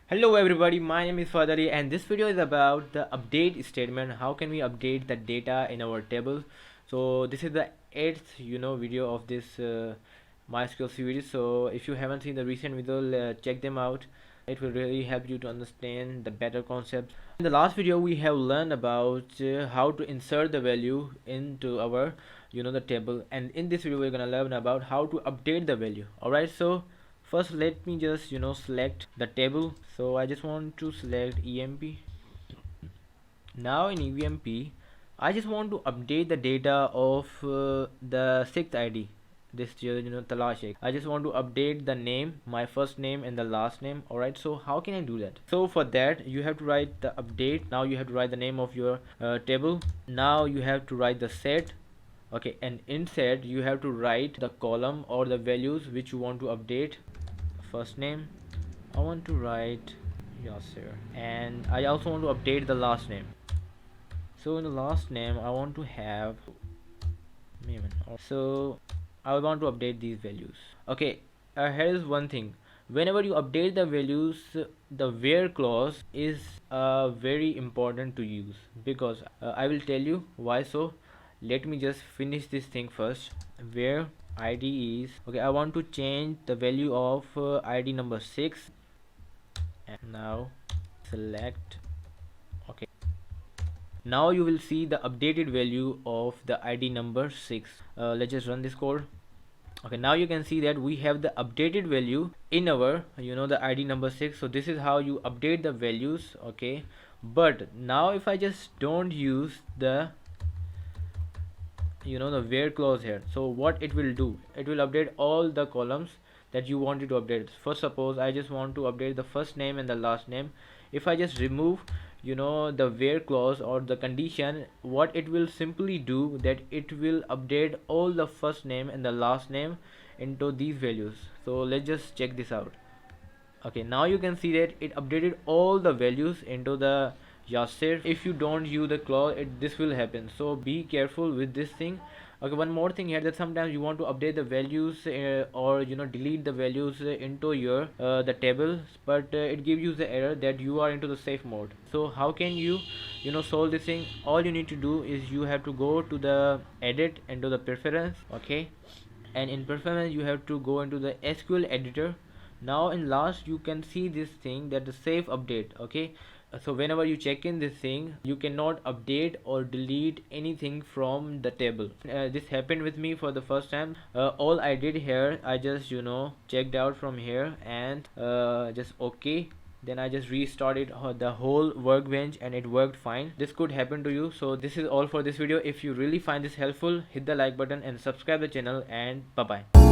Hello everybody, my name is Fahad and this video is about the update statement. How can we update the data in our table? So this is the 8th video of this MySQL series. So if you haven't seen the recent video, check them out. It will really help you to understand the better concepts. In the last video we have learned about how to insert the value into our the table, and in this video we're gonna learn about how to update the value. Alright, so first let me just select the table. So I just want to select emp. Now in emp I just want to update the data of the sixth id, this Talashik. I just want to update the name, my first name and the last name. Alright, so how can I do that? So for that you have to write the update. Now you have to write the name of your table. Now you have to write the set. Okay, and in set you have to write the column or the values which you want to update. First name I want to write Yasir, and I also want to update the last name. So in the last name I want to have Maiman. So I want to update these values. Okay, here is one thing. Whenever you update the values, the where clause is very important to use, because I will tell you why. So let me just finish this thing first. Where id is okay, I want to change the value of id number 6, and now select. Okay, now you will see the updated value of the id number 6. Let's just run this code. Okay, now you can see that we have the updated value in our the id number 6. So this is how you update the values. Okay, but now if I just don't use the the where clause here, so what it will do, it will update all the columns that you wanted to update. First, suppose I just want to update the first name and the last name. If I just remove the where clause or the condition, what it will simply do, that it will update all the first name and the last name into these values. So let's just check this out. Okay, now you can see that it updated all the values into the Yasir. If you don't use the clause, this will happen, so be careful with this thing. Okay, one more thing here, that sometimes you want to update the values or delete the values into your the tables, but it gives you the error that you are into the safe mode. So how can you solve this thing? All you need to do is you have to go to the edit, into the preference. Okay, and in preference you have to go into the SQL editor. Now in last you can see this thing, that the save update. Okay, so whenever you check in this thing, you cannot update or delete anything from the table. This happened with me for the first time. All I did here, I just checked out from here and just okay, then I just restarted the whole workbench and it worked fine. This could happen to you. So this is all for this video. If you really find this helpful, hit the like button and subscribe the channel, and bye bye.